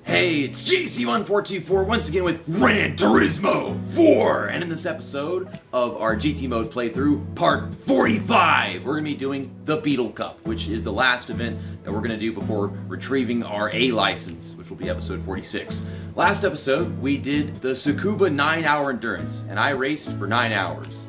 Hey, it's GC1424 once again with Gran Turismo 4! And in this episode of our GT mode playthrough, part 45, we're going to be doing the Beetle Cup, which is the last event that we're going to do before retrieving our A license, which will be episode 46. Last episode, we did the Tsukuba 9-hour endurance, and I raced for 9 hours.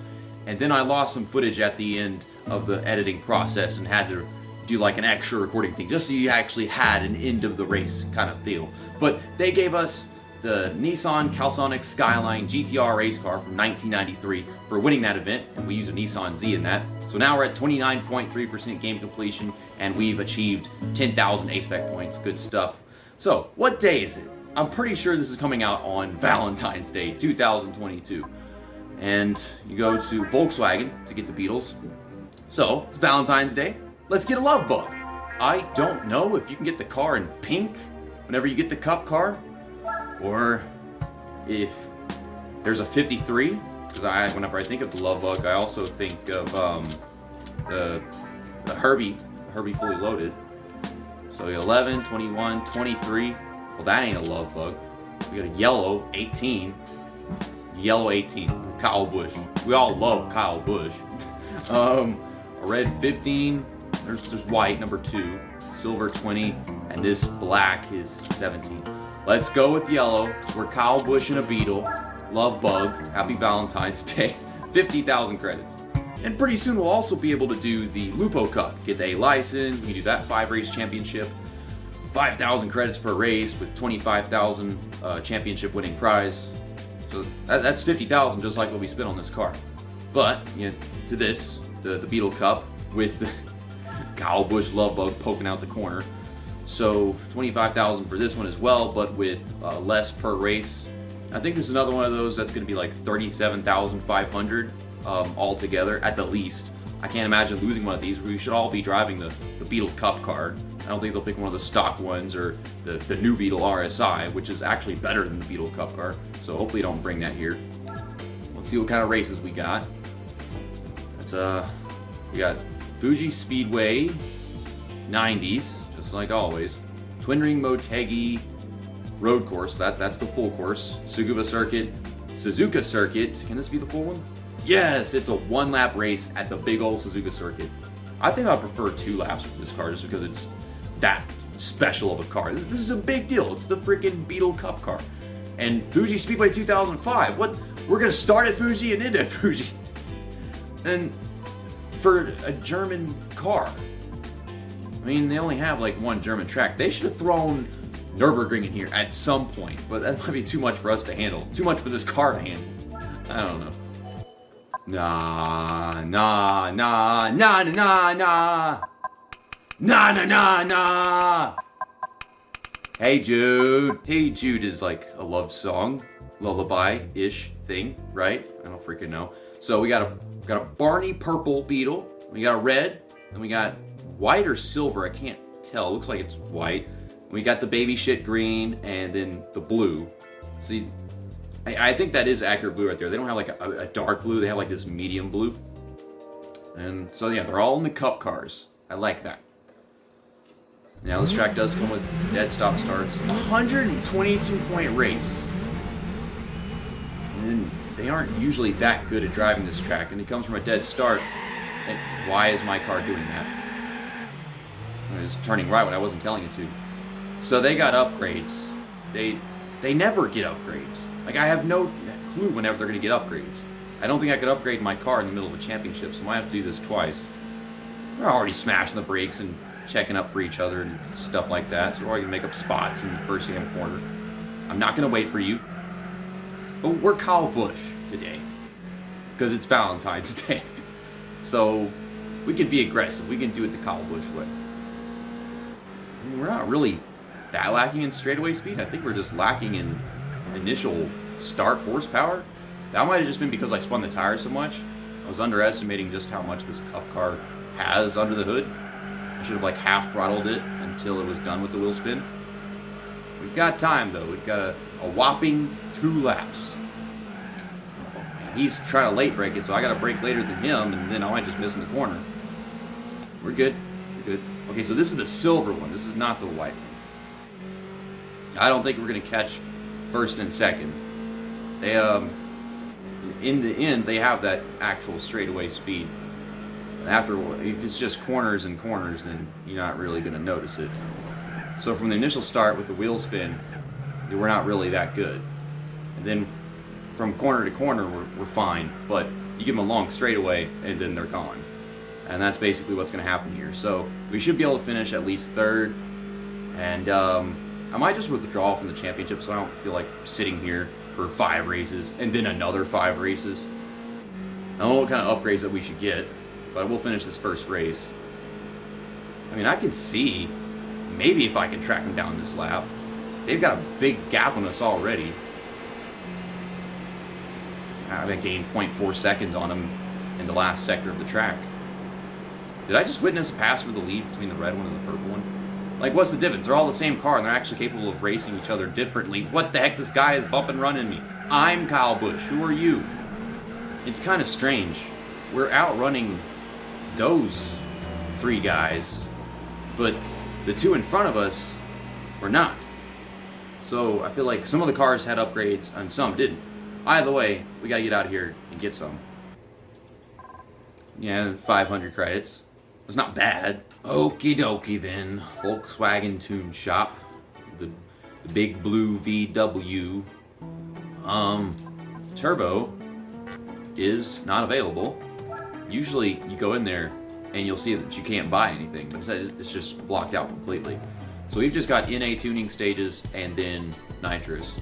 And then I lost some footage at the end of the editing process and had to do like an extra recording thing, just so you actually had an end of the race kind of deal. But they gave us the Nissan Calsonic Skyline GTR race car from 1993 for winning that event, and we used a Nissan Z in that. So now we're at 29.3% game completion, and we've achieved 10,000 A-Spec points. Good stuff. So, what day is it? I'm pretty sure this is coming out on Valentine's Day, 2022. And you go to Volkswagen to get the Beetles. So, it's Valentine's Day. Let's get a love bug. I don't know if you can get the car in pink whenever you get the cup car, or if there's a 53, because whenever I think of the love bug, I also think of the Herbie fully loaded. So 11, 21, 23, well that ain't a love bug. We got a yellow 18, yellow 18, Kyle Busch. We all love Kyle Busch. A red 15, there's white, number 2, silver 20, and this black is 17. Let's go with yellow. We're Kyle Busch and a Beetle. Love bug. Happy Valentine's Day. 50,000 credits. And pretty soon we'll also be able to do the Lupo Cup. Get the A license, we can do that 5-race championship. 5,000 credits per race with 25,000 championship winning prize. So that's 50,000 just like what we spent on this car. But, to this, the Beetle Cup with Kyle Busch love bug poking out the corner. So 25,000 for this one as well, but with less per race. I think this is another one of those that's going to be like 37,500 altogether at the least. I can't imagine losing one of these. We should all be driving the Beetle Cup car. I don't think they'll pick one of the stock ones or the new Beetle RSI, which is actually better than the Beetle Cup car. So hopefully don't bring that here. Let's see what kind of races we got. We got Fuji Speedway 90s, just like always. Twin Ring Motegi road course, that's the full course. Suzuka Circuit, can this be the full one? Yes, it's a 1-lap race at the big old Suzuka Circuit. I think I prefer 2 laps for this car just because it's that special of a car. This is a big deal. It's the freaking Beetle Cup car. And Fuji Speedway 2005, what? We're gonna start at Fuji and end at Fuji. And for a German car. I mean, they only have like one German track. They should have thrown Nürburgring in here at some point, but that might be too much for us to handle. Too much for this car to handle. I don't know. Nah. Hey Jude. Hey Jude is like a love song, lullaby-ish thing, right? I don't freaking know. So we got a Barney purple Beetle. We got a red, and we got white or silver. I can't tell. It looks like it's white. We got the baby shit green, and then the blue. See, I think that is accurate blue right there. They don't have like a dark blue. They have like this medium blue. And so yeah, they're all in the cup cars. I like that. Now this track does come with dead stop starts. 122-point race. And then they aren't usually that good at driving this track, and it comes from a dead start. And why is my car doing that? It was turning right when I wasn't telling it to. So they got upgrades. They never get upgrades. Like, I have no clue whenever they're going to get upgrades. I don't think I could upgrade my car in the middle of a championship, so I might have to do this twice. We're already smashing the brakes and checking up for each other and stuff like that, so we're already going to make up spots in the first damn corner. I'm not going to wait for you. But we're Kyle Busch today, because it's Valentine's Day. So we can be aggressive. We can do it the Kyle Busch way. I mean, we're not really that lacking in straightaway speed. I think we're just lacking in initial start horsepower. That might have just been because I spun the tires so much. I was underestimating just how much this cup car has under the hood. I should have like half throttled it until it was done with the wheel spin. We've got time though. We've got a whopping 2 laps. He's trying to late brake it, so I got to brake later than him, and then I might just miss in the corner. We're good. We're good. Okay, so this is the silver one. This is not the white one. I don't think we're going to catch first and second. They, in the end, they have that actual straightaway speed. After, if it's just corners and corners, then you're not really going to notice it. So from the initial start with the wheel spin, we're not really that good. And then from corner to corner, we're fine. But you give them a long straightaway, and then they're gone. And that's basically what's going to happen here. So we should be able to finish at least third. And I might just withdraw from the championship so I don't feel like sitting here for 5 races and then another 5 races. I don't know what kind of upgrades that we should get, but we'll finish this first race. I mean, I can see maybe if I can track them down this lap. They've got a big gap on us already. I gained 0.4 seconds on them in the last sector of the track. Did I just witness a pass for the lead between the red one and the purple one? Like, what's the difference? They're all the same car, and they're actually capable of racing each other differently. What the heck? This guy is bumping running me. I'm Kyle Busch. Who are you? It's kind of strange. We're outrunning those 3 guys, but the 2 in front of us were not. So I feel like some of the cars had upgrades, and some didn't. Either way, we gotta get out of here and get some. Yeah, 500 credits. It's not bad. Okie dokie then. Volkswagen Tune Shop. The big blue VW. Turbo is not available. Usually you go in there and you'll see that you can't buy anything, but instead it's just blocked out completely. So we've just got NA tuning stages and then nitrous.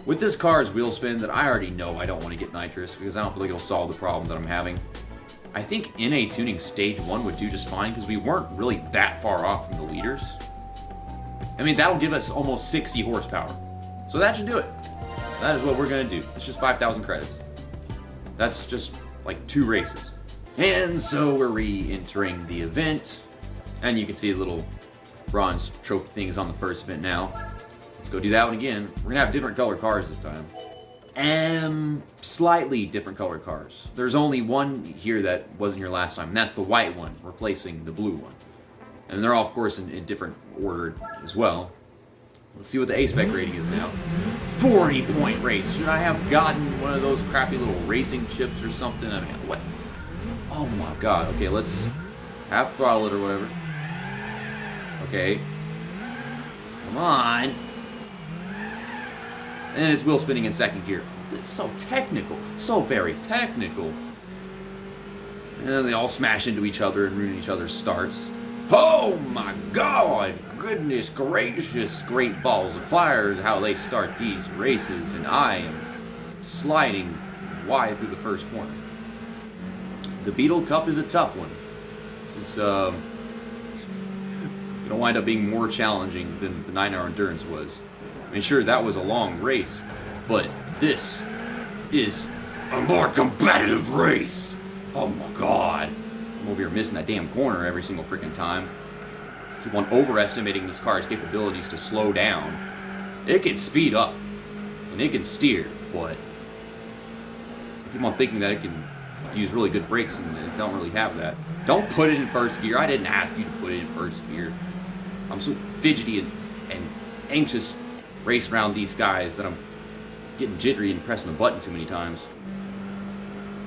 With this car's wheel spin that I already know I don't want to get nitrous because I don't feel like it'll solve the problem that I'm having. I think NA tuning stage 1 would do just fine because we weren't really that far off from the leaders. I mean, that'll give us almost 60 horsepower. So that should do it. That is what we're going to do. It's just 5,000 credits. That's just like 2 races. And so we're re-entering the event. And you can see the little bronze trophy things on the first event now. Let's go do that one again. We're going to have different color cars this time. Slightly different color cars. There's only one here that wasn't here last time, and that's the white one replacing the blue one. And they're all, of course, in different order as well. Let's see what the A-Spec rating is now. 40-point race. Should I have gotten one of those crappy little racing chips or something? I mean, what? Oh my god. Okay, let's half throttle it or whatever. Okay. Come on. And it's wheel spinning in second gear. It's so technical. So very technical. And then they all smash into each other and ruin each other's starts. Oh my god! Goodness gracious! Great balls of fire how they start these races. And I am sliding wide through the first corner. The Beetle Cup is a tough one. This is going to wind up being more challenging than the 9-hour endurance was. I mean, sure, that was a long race, but this is a more competitive race. Oh my god. I'm over here missing that damn corner every single freaking time. Keep on overestimating this car's capabilities to slow down. It can speed up, and it can steer, but I keep on thinking that it can use really good brakes, and it don't really have that. Don't put it in first gear. I didn't ask you to put it in first gear. I'm so fidgety and anxious racing around these guys that I'm getting jittery and pressing the button too many times.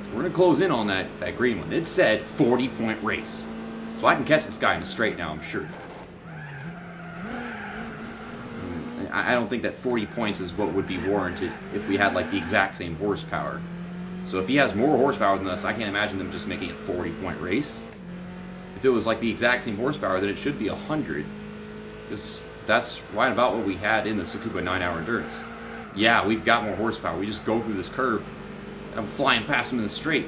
We're going to close in on that green one. It said 40-point race. So I can catch this guy in a straight now, I'm sure. I don't think that 40 points is what would be warranted if we had like the exact same horsepower. So if he has more horsepower than us, I can't imagine them just making a 40-point race. If it was like the exact same horsepower, then it should be 100. Because that's right about what we had in the Suzuka 9-hour endurance. Yeah, we've got more horsepower. We just go through this curve. And I'm flying past him in the straight.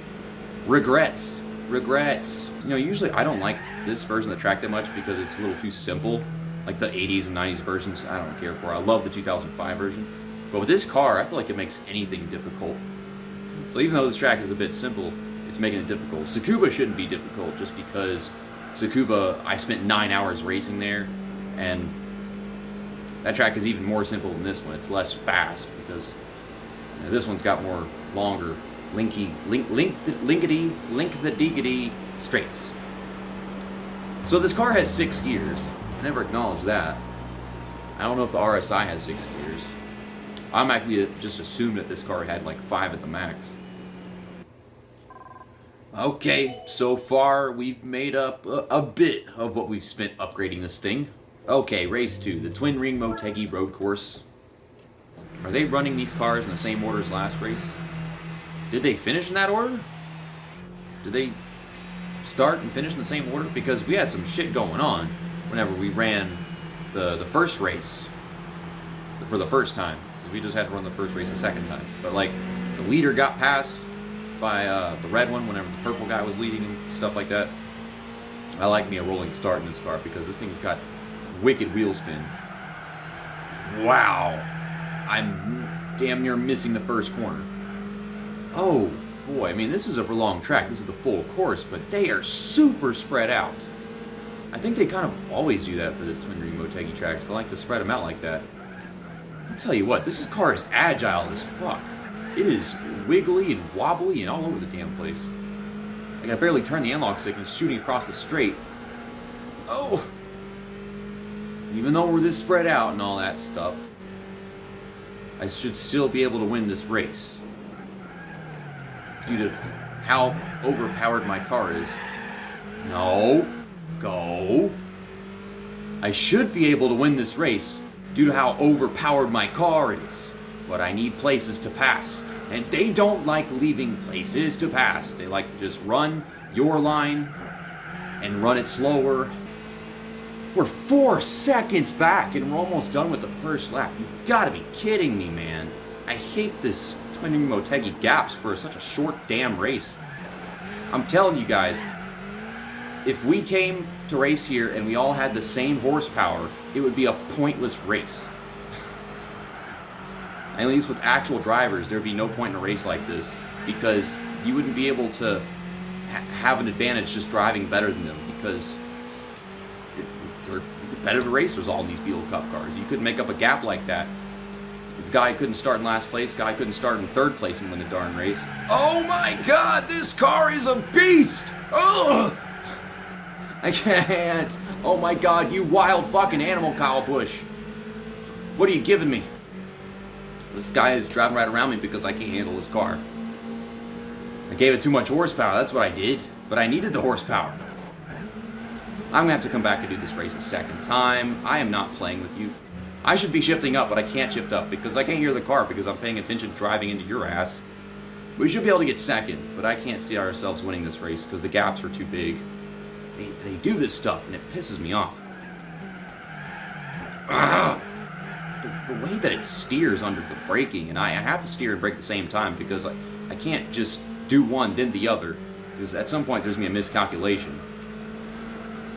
Regrets. Regrets. You know, usually I don't like this version of the track that much because it's a little too simple. Like the 80s and 90s versions, I don't care for. I love the 2005 version. But with this car, I feel like it makes anything difficult. So even though this track is a bit simple, it's making it difficult. Suzuka shouldn't be difficult just because Suzuka, I spent 9 hours racing there, and that track is even more simple than this one. It's less fast because this one's got more longer, link-the-diggity straights. So this car has 6 gears. I never acknowledged that. I don't know if the RSI has 6 gears. I'm actually just assumed that this car had like 5 at the max. Okay, so far we've made up a bit of what we've spent upgrading this thing. Okay, race 2, the Twin Ring Motegi Road Course. Are they running these cars in the same order as last race? Did they finish in that order? Did they start and finish in the same order? Because we had some shit going on whenever we ran the first race for the first time. We just had to run the first race the second time. But like, the leader got passed by the red one whenever the purple guy was leading and stuff like that. I like me a rolling start in this car because this thing's got wicked wheel spin. Wow. I'm damn near missing the first corner. Oh boy, I mean, this is a long track. This is the full course, but they are super spread out. I think they kind of always do that for the Twin Ring Motegi tracks. They like to spread them out like that. I'll tell you what, this car is agile as fuck. It is wiggly and wobbly and all over the damn place. Like, I barely turned the analog stick and it's shooting across the straight. Oh! Even though we're this spread out and all that stuff, I should still be able to win this race. Due to how overpowered my car is. No. Go. I should be able to win this race due to how overpowered my car is. But I need places to pass. And they don't like leaving places to pass. They like to just run your line and run it slower. We're 4 seconds back and we're almost done with the first lap. You've got to be kidding me, man. I hate this Twin Ring Motegi gaps for such a short damn race. I'm telling you guys, if we came to race here and we all had the same horsepower, it would be a pointless race. At least with actual drivers, there would be no point in a race like this because you wouldn't be able to have an advantage just driving better than them because they're competitive racers, all these Beetle Cup cars. You couldn't make up a gap like that. The guy couldn't start in last place, guy couldn't start in third place and win the darn race. Oh my god, this car is a beast! Ugh! I can't. Oh my god, you wild fucking animal, Kyle Busch. What are you giving me? This guy is driving right around me because I can't handle this car. I gave it too much horsepower, that's what I did. But I needed the horsepower. I'm gonna have to come back and do this race a second time. I am not playing with you. I should be shifting up, but I can't shift up because I can't hear the car because I'm paying attention driving into your ass. We should be able to get second, but I can't see ourselves winning this race because the gaps are too big. They do this stuff and it pisses me off. The way that it steers under the braking, and I have to steer and brake at the same time because I can't just do one then the other because at some point there's going to be a miscalculation.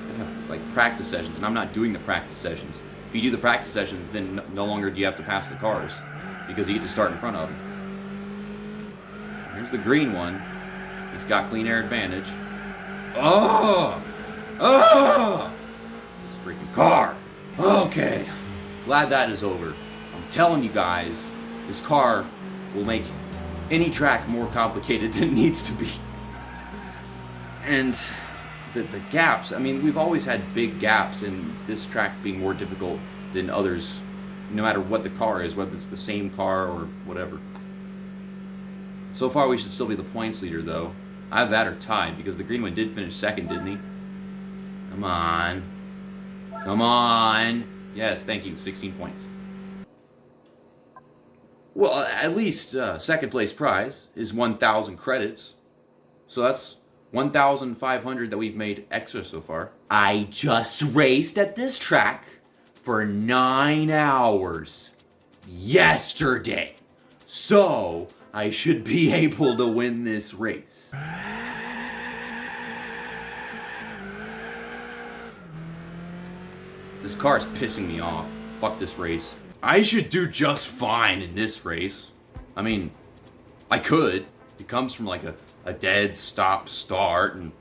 I have like practice sessions and I'm not doing the practice sessions. If you do the practice sessions, then no longer do you have to pass the cars because you get to start in front of them. Here's the green one. He's got clean air advantage. Oh! Oh! This freaking car. Okay. Glad that is over. I'm telling you guys, this car will make any track more complicated than it needs to be. And the gaps, I mean, we've always had big gaps, and this track being more difficult than others, no matter what the car is, whether it's the same car or whatever. So far, we should still be the points leader, though. Either that or tied, because the green one did finish second, didn't he? Come on. Come on. Yes, thank you. 16 points. Well, at least second place prize is 1,000 credits. So that's 1,500 that we've made extra so far. I just raced at this track for 9 hours yesterday. So I should be able to win this race. This car is pissing me off. Fuck this race. I should do just fine in this race. I mean, I could. It comes from like a dead stop start, and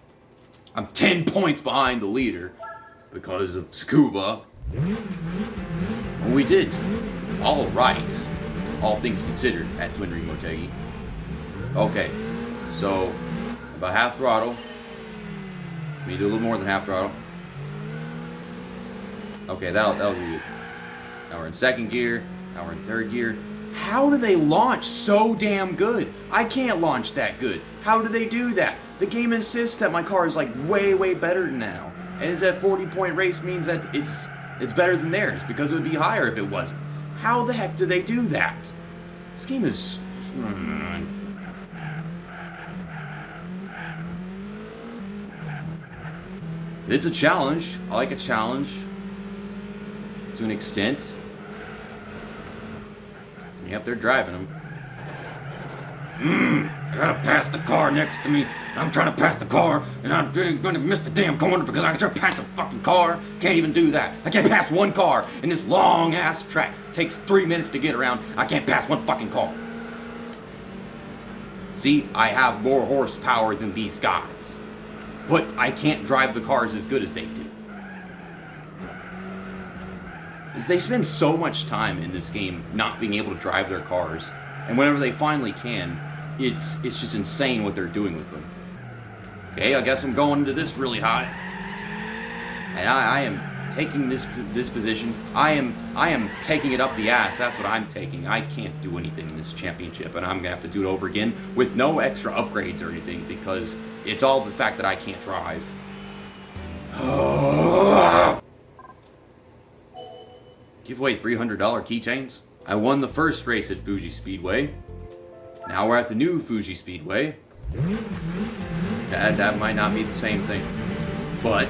I'm 10 points behind the leader because of Scuba. Well, we did all right, all things considered, at Twin Ring Motegi. Okay, so about half throttle. Maybe do a little more than half throttle. Okay, that'll do it. Now we're in second gear. Now we're in third gear. How do they launch so damn good? I can't launch that good. How do they do that? The game insists that my car is like way, way better now. And is that 40-point race means that it's better than theirs because it would be higher if it wasn't. How the heck do they do that? This game is... It's a challenge. I like a challenge. To an extent. Yep, they're driving them. I gotta pass the car next to me. I'm trying to pass the car, and I'm gonna miss the damn corner because I gotta pass the fucking car. Can't even do that. I can't pass one car in this long ass track. It takes 3 minutes to get around. I can't pass one fucking car. See, I have more horsepower than these guys, but I can't drive the cars as good as they do. They spend so much time in this game not being able to drive their cars, and whenever they finally can, it's just insane what they're doing with them. Okay, I guess I'm going to this really high, and I am taking this position. I am taking it up the ass. That's what I'm taking. I can't do anything in this championship, and I'm gonna have to do it over again with no extra upgrades or anything because it's all the fact that I can't drive. Give away $300 keychains. I won the first race at Fuji Speedway. Now we're at the new Fuji Speedway. That might not be the same thing, but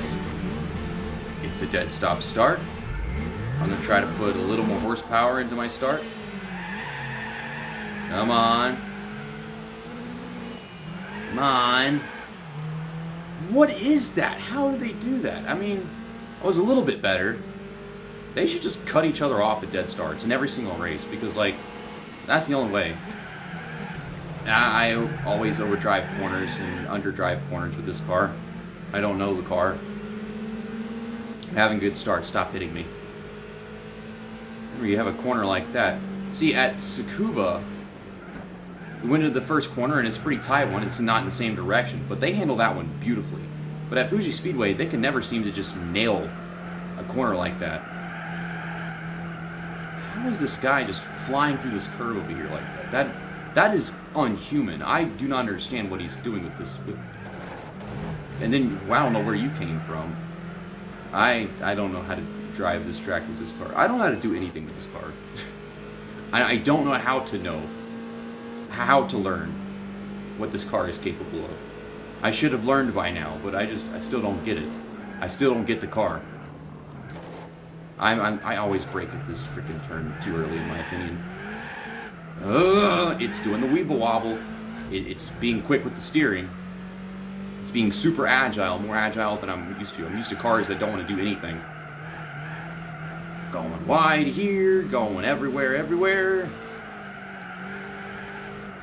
it's a dead stop start. I'm gonna try to put a little more horsepower into my start. Come on. Come on. What is that? How do they do that? I mean, I was a little bit better. They should just cut each other off at dead starts in every single race because, like, that's the only way. I always overdrive corners and underdrive corners with this car. I don't know the car. I'm having good starts. Stop hitting me. Remember, you have a corner like that. See, at Tsukuba, we went into the first corner and it's a pretty tight one. It's not in the same direction, but they handle that one beautifully. But at Fuji Speedway, they can never seem to just nail a corner like that. How is this guy just flying through this curve over here like that? That is unhuman. I do not understand what he's doing with this. And then, well, I don't know where you came from. I don't know how to drive this track with this car. I don't know how to do anything with this car. I don't know how to learn what this car is capable of. I should have learned by now, but I still don't get it. I still don't get the car. I always brake at this freaking turn too early, in my opinion. It's doing the weeble wobble. It's being quick with the steering. It's being super agile, more agile than I'm used to. I'm used to cars that don't want to do anything. Going wide here, going everywhere.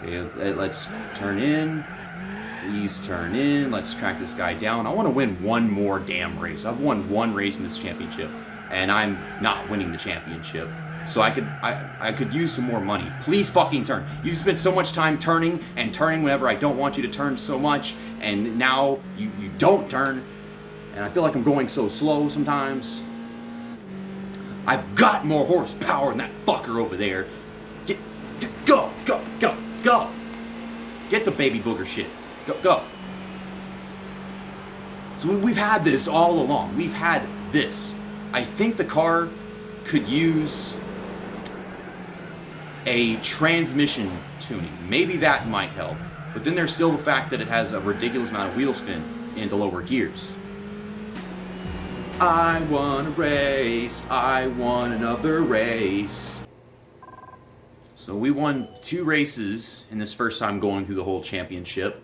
Okay, let's turn in. Please turn in. Let's track this guy down. I want to win one more damn race. I've won one race in this championship, and I'm not winning the championship. So I could use some more money. Please fucking turn. You've spent so much time turning and turning whenever I don't want you to turn so much, and now you don't turn, and I feel like I'm going so slow sometimes. I've got more horsepower than that fucker over there. Go. Get the baby booger shit. Go. So we've had this all along. We've had this. I think the car could use a transmission tuning. Maybe that might help. But then there's still the fact that it has a ridiculous amount of wheel spin in the lower gears. I want a race. I want another race. So we won 2 races in this first time going through the whole championship.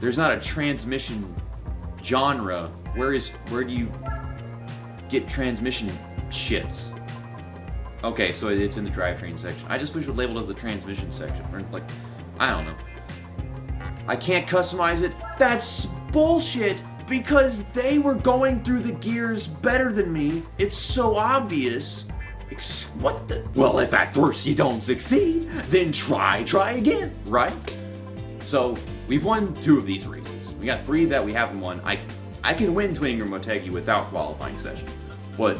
There's not a transmission genre. Where do you get transmission shits? Okay, so it's in the drivetrain section. I just wish it was labeled as the transmission section. Or like, I don't know. I can't customize it. That's bullshit, because they were going through the gears better than me. It's so obvious. What the? Well, if at first you don't succeed, then try again, right? So we've won 2 of these races. We got 3 that we haven't won. I can win Twinning or Motegi without qualifying session, but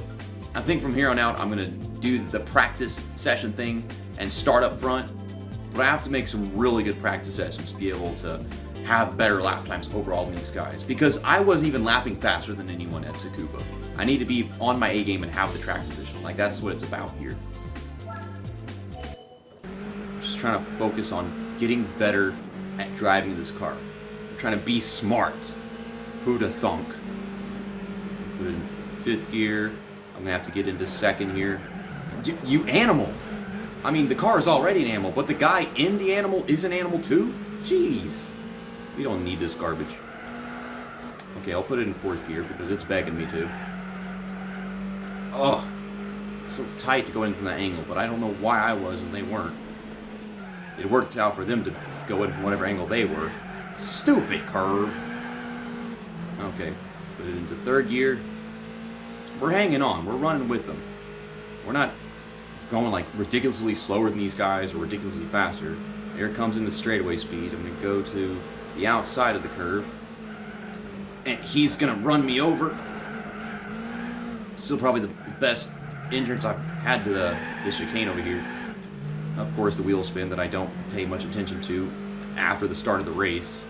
I think from here on out I'm gonna do the practice session thing and start up front, but I have to make some really good practice sessions to be able to have better lap times overall than these guys, because I wasn't even lapping faster than anyone at Tsukuba. I need to be on my A game and have the track position. Like, that's what it's about here. Just trying to focus on getting better at driving this car. I'm trying to be smart. Who'da thunk? Put it in 5th gear. I'm gonna have to get into 2nd here. You animal! I mean, the car is already an animal, but the guy in the animal is an animal too? Jeez. We don't need this garbage. Okay, I'll put it in 4th gear because it's begging me to. Ugh. It's so tight to go in from that angle, but I don't know why I was and they weren't. It worked out for them to go in from whatever angle they were. Stupid curve. Okay, put it into 3rd gear. We're hanging on. We're running with them. We're not going like ridiculously slower than these guys or ridiculously faster. Here comes in the straightaway speed. I'm going to go to the outside of the curve. And he's going to run me over. Still probably the best entrance I've had to the chicane over here. Of course, the wheel spin that I don't pay much attention to after the start of the race.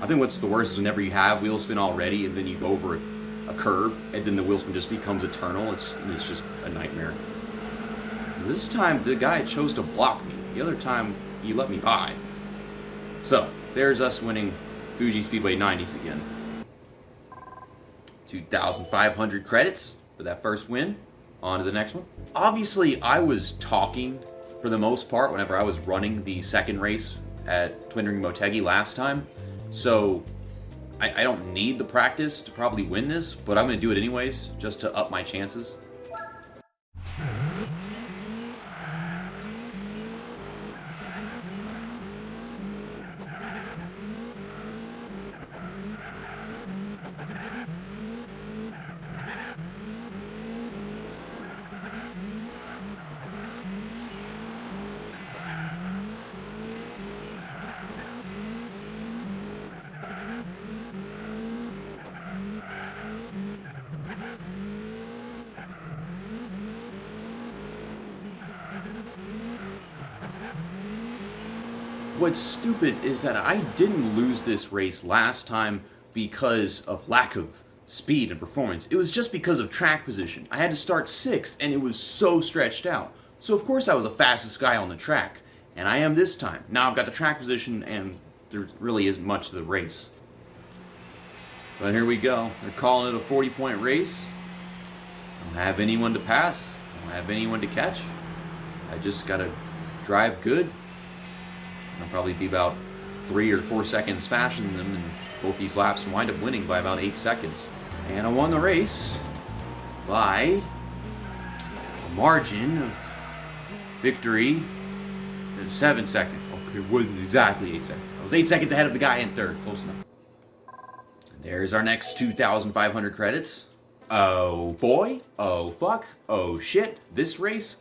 I think what's the worst is whenever you have wheel spin already and then you go over a curve and then the wheel spin just becomes eternal. It's just a nightmare. This time the guy chose to block me. The other time he let me by. So there's us winning Fuji Speedway 90s again. 2,500 credits for that first win. On to the next one. Obviously, I was talking for the most part whenever I was running the 2nd race at Twin Ring Motegi last time. So I don't need the practice to probably win this, but I'm going to do it anyways, just to up my chances. What's stupid is that I didn't lose this race last time because of lack of speed and performance. It was just because of track position. I had to start 6th and it was so stretched out. So of course I was the fastest guy on the track. And I am this time. Now I've got the track position and there really isn't much to the race. But here we go. They're calling it a 40-point race. I don't have anyone to pass. I don't have anyone to catch. I just gotta drive good. I'll probably be about 3 or 4 seconds faster than them in both these laps and wind up winning by about 8 seconds. And I won the race by a margin of victory of 7 seconds. Okay, it wasn't exactly 8 seconds. I was 8 seconds ahead of the guy in 3rd. Close enough. And there's our next 2,500 credits. Oh boy. Oh fuck. Oh shit. This race.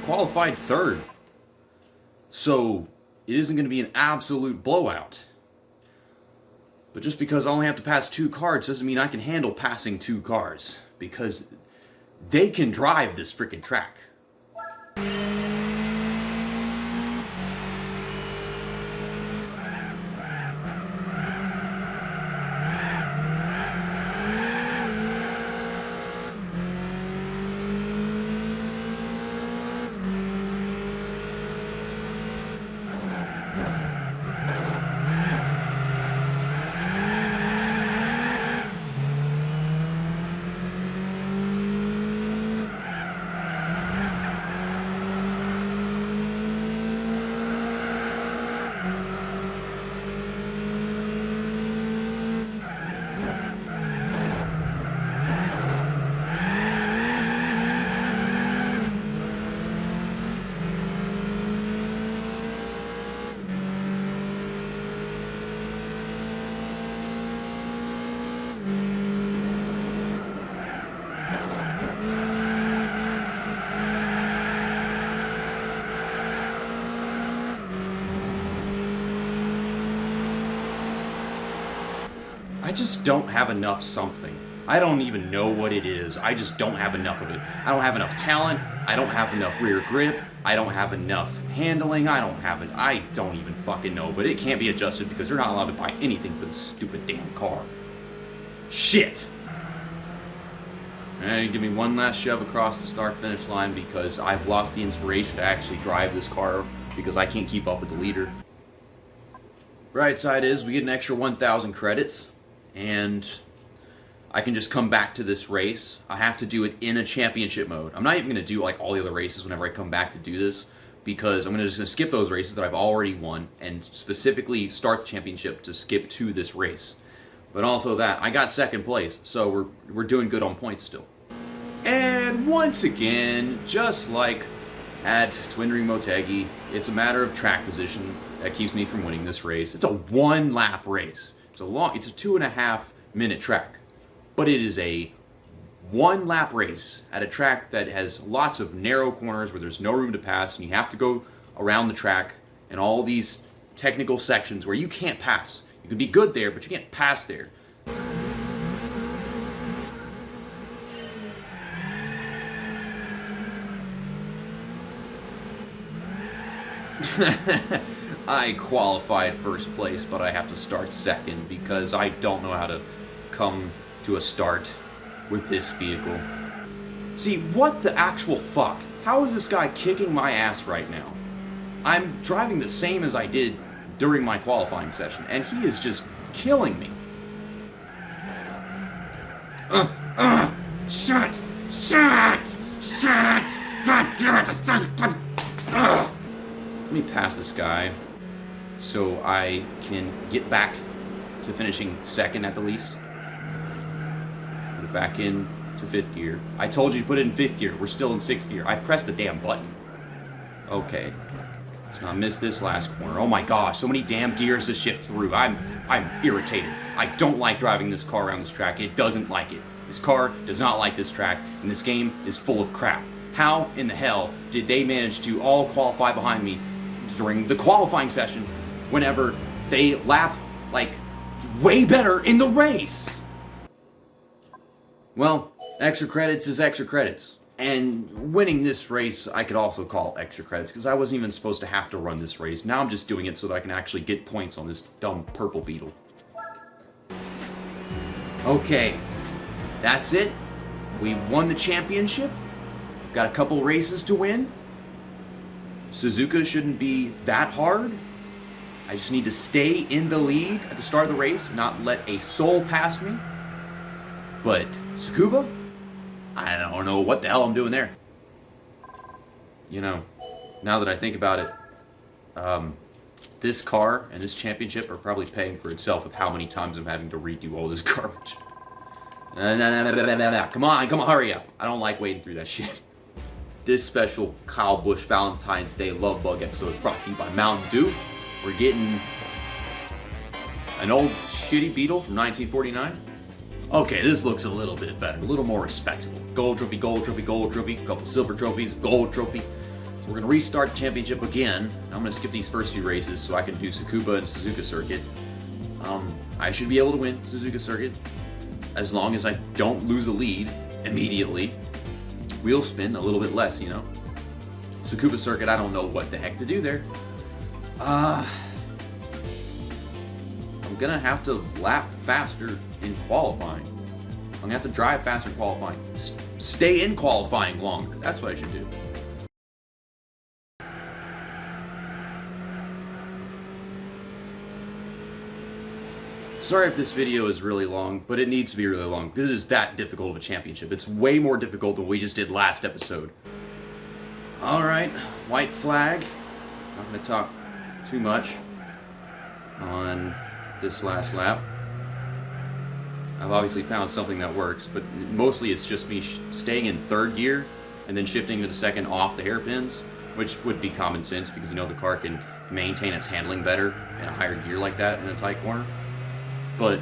Qualified 3rd, so it isn't going to be an absolute blowout. But just because I only have to pass 2 cars doesn't mean I can handle passing 2 cars, because they can drive this freaking track. I just don't have enough something. I don't even know what it is. I just don't have enough of it. I don't have enough talent. I don't have enough rear grip. I don't have enough handling. I don't even fucking know. But it can't be adjusted because they're not allowed to buy anything for this stupid damn car. Shit! And you give me one last shove across the start-finish line because I've lost the inspiration to actually drive this car because I can't keep up with the leader. Right side is we get an extra 1,000 credits, and I can just come back to this race. I have to do it in a championship mode. I'm not even going to do like all the other races whenever I come back to do this because I'm just going to skip those races that I've already won and specifically start the championship to skip to this race. But also that, I got second place, so we're doing good on points still. And once again, just like at Twin Ring Motegi, it's a matter of track position that keeps me from winning this race. It's a 1-lap race. It's a 2.5-minute track. But it is a 1-lap race at a track that has lots of narrow corners where there's no room to pass, and you have to go around the track and all these technical sections where you can't pass. You can be good there, but you can't pass there. I qualified first place, but I have to start second because I don't know how to come to a start with this vehicle. See, what the actual fuck? How is this guy kicking my ass right now? I'm driving the same as I did during my qualifying session, and he is just killing me. Shut! God damn it! Let me pass this guy so I can get back to finishing second at the least. Put it back in to 5th gear. I told you to put it in 5th gear. We're still in 6th gear. I pressed the damn button. Okay. So I missed this last corner. Oh my gosh, so many damn gears to shift through. I'm irritated. I don't like driving this car around this track. It doesn't like it. This car does not like this track, and this game is full of crap. How in the hell did they manage to all qualify behind me during the qualifying session whenever they lap, like, way better in the race? Well, extra credits is extra credits. And winning this race, I could also call extra credits, because I wasn't even supposed to have to run this race. Now I'm just doing it so that I can actually get points on this dumb purple Beetle. Okay, that's it. We won the championship. We've got a couple races to win. Suzuka shouldn't be that hard. I just need to stay in the lead at the start of the race, not let a soul pass me. But Tsukuba? I don't know what the hell I'm doing there. You know, now that I think about it, this car and this championship are probably paying for itself with how many times I'm having to redo all this garbage. Come on, hurry up. I don't like waiting through that shit. This special Kyle Busch Valentine's Day Love Bug episode is brought to you by Mountain Dew. We're getting an old shitty Beetle from 1949. Okay, this looks a little bit better, a little more respectable. Gold trophy, gold trophy, gold trophy, a couple silver trophies, gold trophy. So we're going to restart the championship again. I'm going to skip these first few races so I can do Tsukuba and Suzuka Circuit. I should be able to win Suzuka Circuit as long as I don't lose the lead immediately. Wheel spin a little bit less, you know. Suzuka Circuit, I don't know what the heck to do there. I'm gonna have to lap faster in qualifying. I'm gonna have to drive faster in qualifying. Stay in qualifying longer. That's what I should do. Sorry if this video is really long, but it needs to be really long because it is that difficult of a championship. It's way more difficult than we just did last episode. Alright, white flag. Not going to talk too much on this last lap. I've obviously found something that works, but mostly it's just me staying in 3rd gear and then shifting to the 2nd off the hairpins, which would be common sense because you know the car can maintain its handling better in a higher gear like that in a tight corner. But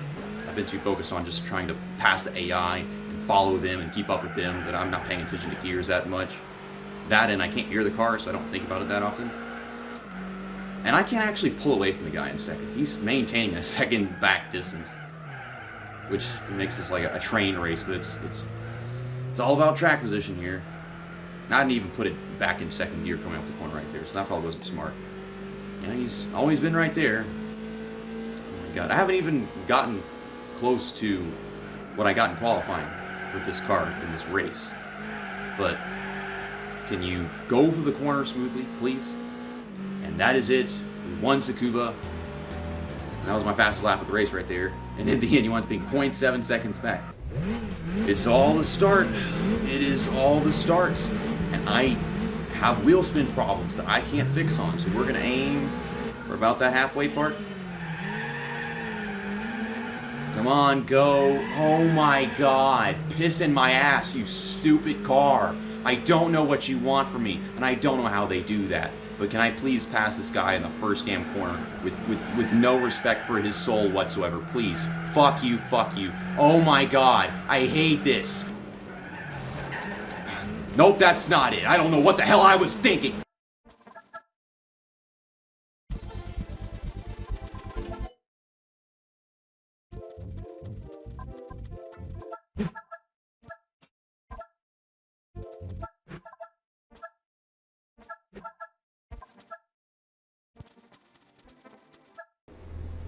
I've been too focused on just trying to pass the AI and follow them and keep up with them that I'm not paying attention to gears that much. That and I can't hear the car, so I don't think about it that often. And I can't actually pull away from the guy in 2nd. He's maintaining a 2nd back distance. which makes this like a train race, but it's all about track position here. I didn't even put it back in second gear coming up the corner right there, so that probably wasn't smart. Yeah, he's always been right there. Oh my god, I haven't even gotten close to what I got in qualifying with this car in this race. But can you go through the corner smoothly, please? And that is it. We won Tsukuba. That was my fastest lap of the race right there. And in the end, you want to be 0.7 seconds back. It's all the start. It is all the start. And I have wheel spin problems that I can't fix on. So we're going to aim for about that halfway part. Come on, go. Oh my god. Piss in my ass, you stupid car. I don't know what you want from me, and I don't know how they do that. But can I please pass this guy in the first damn corner with no respect for his soul whatsoever? Please. Fuck you, fuck you. Oh my god. I hate this. Nope, that's not it. I don't know what the hell I was thinking.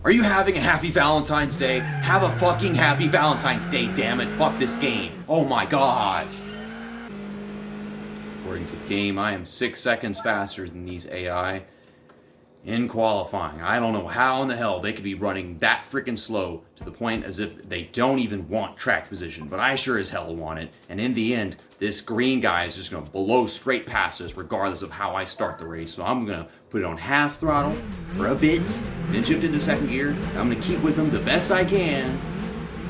Are you having a happy Valentine's Day? Have a fucking happy Valentine's Day, damn it. Fuck this game. Oh my god. According to the game, I am 6 seconds faster than these AI in qualifying. I don't know how in the hell they could be running that freaking slow to the point as if they don't even want track position, but I sure as hell want it. And in the end, this green guy is just going to blow straight past us regardless of how I start the race. So I'm going to put it on half throttle for a bit, then shift into second gear. I'm going to keep with them the best I can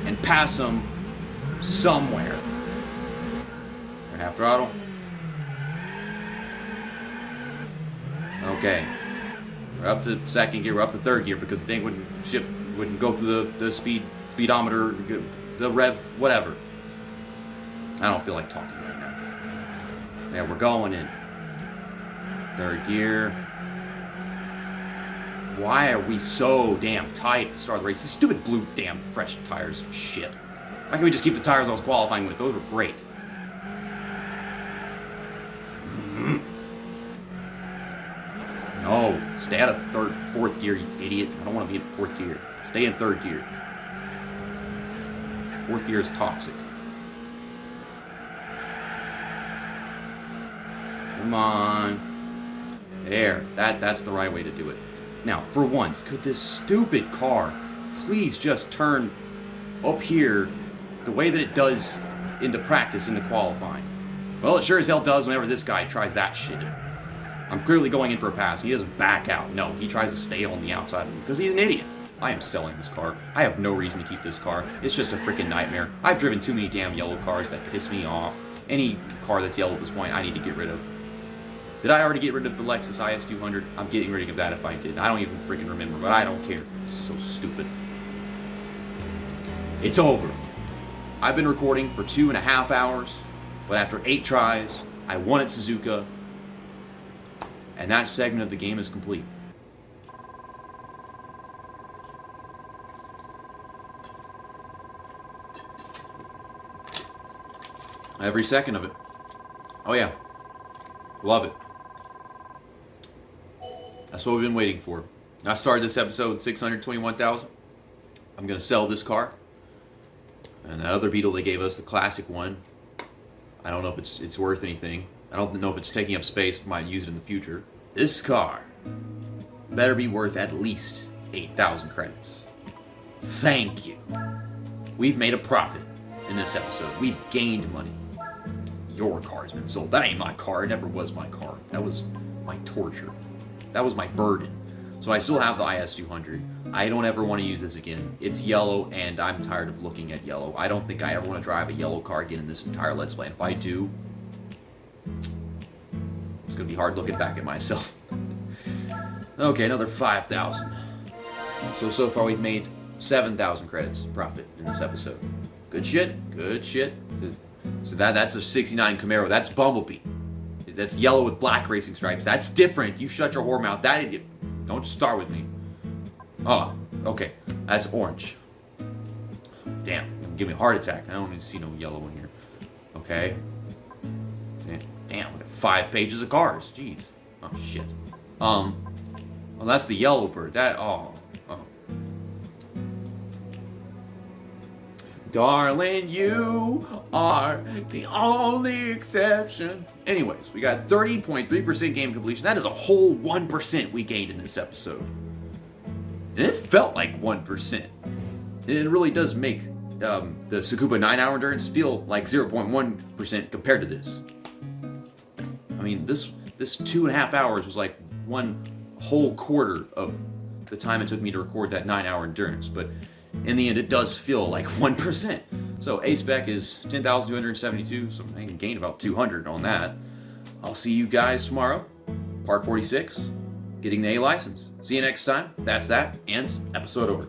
and pass them somewhere. For half throttle. Okay. We're up to second gear, we're up to third gear because the thing wouldn't go through the speedometer, the rev, whatever. I don't feel like talking right now. Yeah, we're going in. Third gear. Why are we so damn tight at the start of the race? These stupid blue damn fresh tires, shit. Why can't we just keep the tires I was qualifying with? Those were great. No, stay out of fourth gear, you idiot. I don't want to be in fourth gear. Stay in third gear. Fourth gear is toxic. Come on. There, that's the right way to do it. Now, for once, could this stupid car please just turn up here the way that it does in the practice in the qualifying? Well, it sure as hell does whenever this guy tries that shit. I'm clearly going in for a pass. He doesn't back out. No, he tries to stay on the outside of me because he's an idiot. I am selling this car. I have no reason to keep this car. It's just a freaking nightmare. I've driven too many damn yellow cars that piss me off. Any car that's yellow at this point, I need to get rid of. Did I already get rid of the Lexus IS200? I'm getting rid of that if I did. I don't even freaking remember, but I don't care. This is so stupid. It's over. I've been recording for 2.5 hours, but after 8 tries, I won at Suzuka. And that segment of the game is complete. Every second of it. Oh yeah. Love it. That's what we've been waiting for. I started this episode with 621,000. I'm going to sell this car. And that other Beetle they gave us, the classic one, I don't know if it's worth anything. I don't know if it's taking up space. I might use it in the future. This car better be worth at least 8,000 credits. Thank you. We've made a profit in this episode. We've gained money. Your car's been sold. That ain't my car. It never was my car. That was my torture. That was my burden. So I still have the IS200. I don't ever want to use this again. It's yellow, and I'm tired of looking at yellow. I don't think I ever want to drive a yellow car again in this entire Let's Play. And if I do, it's going to be hard looking back at myself. Okay, another 5,000. So far we've made 7,000 credits profit in this episode. Good shit. Good shit. So that's a 69 Camaro. That's Bumblebee. That's yellow with black racing stripes. That's different. You shut your whore mouth. Don't start with me. Oh, okay. That's orange. damn, give me a heart attack. I don't need to see no yellow in here. Okay. Damn, we got 5 pages of cars. Jeez. Oh, shit. Well, that's the yellow bird. Oh. Darling, you are the only exception. Anyways, we got 30.3% game completion. That is a whole 1% we gained in this episode. And it felt like 1%. It really does make the Tsukuba 9-hour endurance feel like 0.1% compared to this. I mean, this 2.5 hours was like one whole quarter of the time it took me to record that 9-hour endurance. But in the end, it does feel like 1%. So A-Spec is 10,272, so I can gain about 200 on that. I'll see you guys tomorrow. Part 46, getting the A license. See you next time. That's that, and episode over.